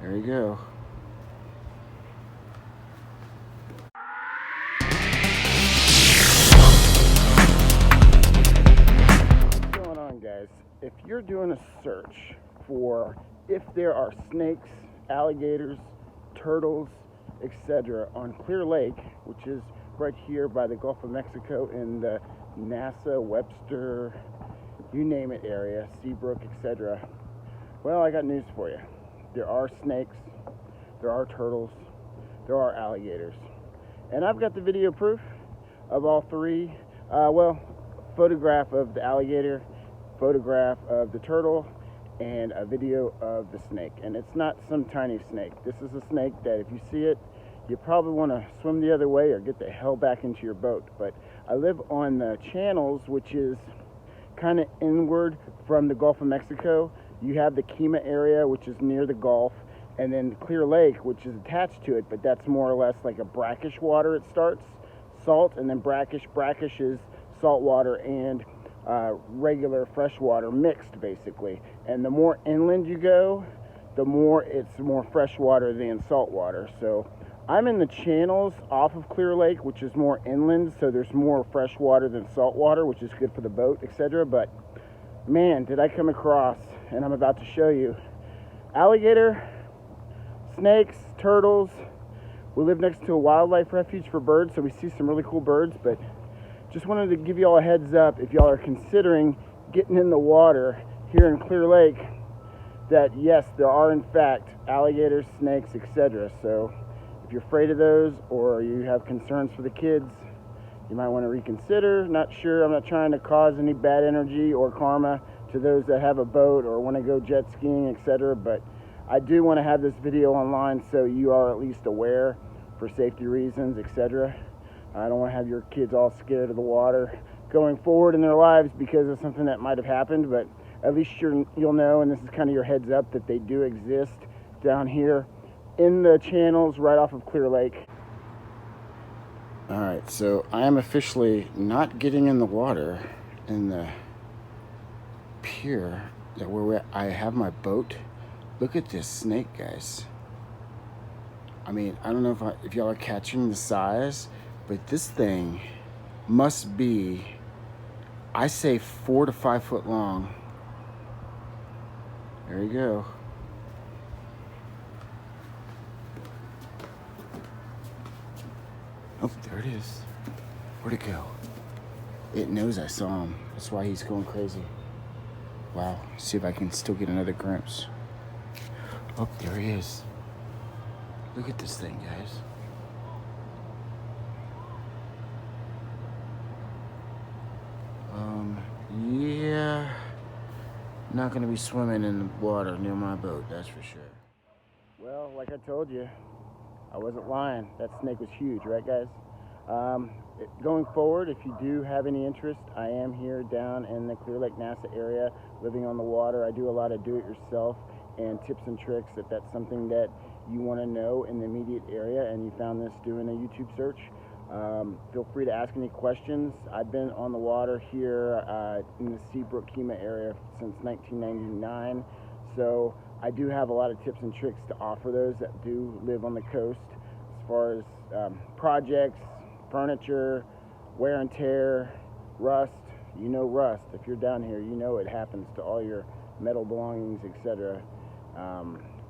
There you go. What's going on, guys? If you're doing a search for if there are snakes, alligators, turtles, etc. on Clear Lake, which is right here by the Gulf of Mexico in the NASA, Webster, you name it area, Seabrook, etc. Well, I got news for you. There are snakes, there are turtles, there are alligators. And I've got the video proof of all three. Photograph of the alligator, photograph of the turtle, and a video of the snake. And it's not some tiny snake. This is a snake that if you see it, you probably want to swim the other way or get the hell back into your boat. But I live on the channels, which is kind of inward from the Gulf of Mexico. You have the Kemah area, which is near the Gulf, and then Clear Lake, which is attached to it, but that's more or less like a brackish water. It starts salt and then brackish. Brackish is salt water and regular fresh water mixed, basically. And the more inland you go, the more it's more fresh water than salt water. So I'm in the channels off of Clear Lake, which is more inland, so there's more fresh water than salt water, which is good for the boat, etc. But man, did I come across, and I'm about to show you, alligator, snakes, turtles. We live next to a wildlife refuge for birds, so we see some really cool birds. But just wanted to give you all a heads up, if y'all are considering getting in the water here in Clear Lake, that yes, there are in fact alligators, snakes, etc. So if you're afraid of those, or you have concerns for the kids, you might want to reconsider. Not sure. I'm not trying to cause any bad energy or karma to those that have a boat or want to go jet skiing, etc. But I do want to have this video online so you are at least aware for safety reasons, etc. I don't want to have your kids all scared of the water going forward in their lives because of something that might have happened. But at least you'll know, and this is kind of your heads up, that they do exist down here in the channels right off of Clear Lake. Alright, so I am officially not getting in the water in the pier that where I have my boat. Look at this snake, guys. I mean, I don't know if y'all are catching the size, but this thing must be, I say, 4 to 5 foot long. There you go. Oh, there it is. Where'd it go? It knows I saw him. That's why he's going crazy. Wow. See if I can still get another glimpse. Oh, there he is. Look at this thing, guys. Yeah. Not going to be swimming in the water near my boat, that's for sure. Well, like I told you, I wasn't lying. That snake was huge, right, guys? Going forward, if you do have any interest, I am here down in the Clear Lake NASA area, living on the water. I do a lot of do-it-yourself and tips and tricks if that's something that you want to know in the immediate area and you found this doing a YouTube search. Feel free to ask any questions. I've been on the water here in the Seabrook Kemah area since 1999, so I do have a lot of tips and tricks to offer those that do live on the coast as far as projects, furniture, wear and tear, rust. You know rust. If you're down here, you know it happens to all your metal belongings, etc.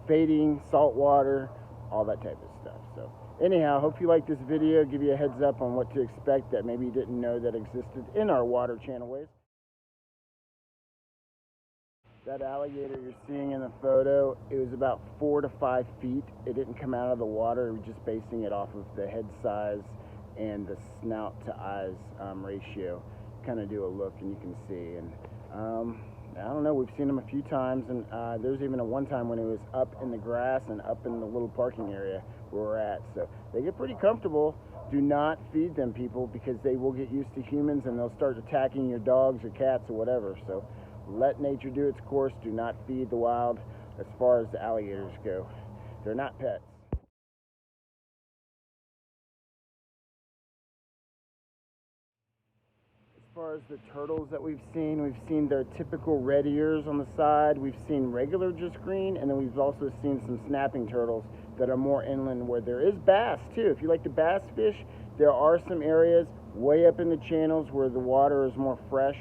Fading, salt water, all that type of stuff. So anyhow, hope you like this video. Give you a heads up on what to expect that maybe you didn't know that existed in our water channelways. That alligator you're seeing in the photo, it was about 4 to 5 feet. It didn't come out of the water. We're just basing it off of the head size and the snout to eyes ratio. Kind of do a look and you can see. And I don't know, we've seen them a few times, and there's even one time when it was up in the grass and up in the little parking area where we're at. So they get pretty comfortable. Do not feed them, people, because they will get used to humans and they'll start attacking your dogs or cats or whatever. So let nature do its course. Do not feed the wild as far as the alligators go. They're not pets. far as the turtles that we've seen their typical red ears on the side. We've seen regular just green, and then we've also seen some snapping turtles that are more inland where there is bass too. If you like to bass fish, there are some areas way up in the channels where the water is more fresh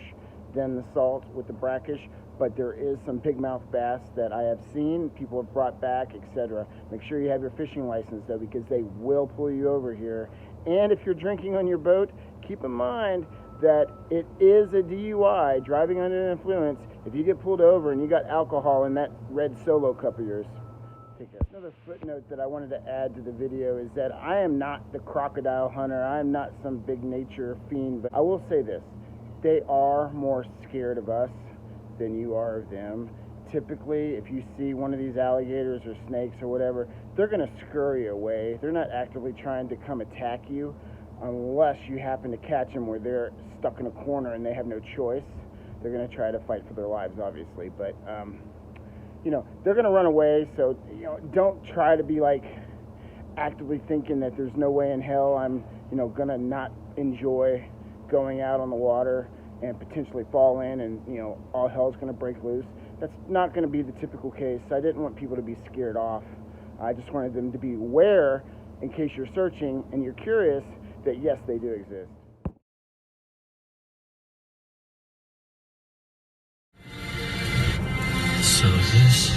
than the salt with the brackish, but there is some bigmouth bass that I have seen, people have brought back, etc. Make sure you have your fishing license though, because they will pull you over here. And if you're drinking on your boat, keep in mind that it is a DUI, driving under influence. If you get pulled over and you got alcohol in that red Solo cup of yours, take care. Another footnote that I wanted to add to the video is that I am not the crocodile hunter. I'm not some big nature fiend, but I will say this. They are more scared of us than you are of them. Typically, if you see one of these alligators or snakes or whatever, they're going to scurry away. They're not actively trying to come attack you unless you happen to catch them where they're stuck in a corner and they have no choice. They're going to try to fight for their lives, obviously, but you know, they're going to run away. So, you know, don't try to be like actively thinking that there's no way in hell I'm, you know, going to not enjoy going out on the water and potentially fall in and, you know, all hell's going to break loose. That's not going to be the typical case. I didn't want people to be scared off. I just wanted them to be aware in case you're searching and you're curious that yes, they do exist. So this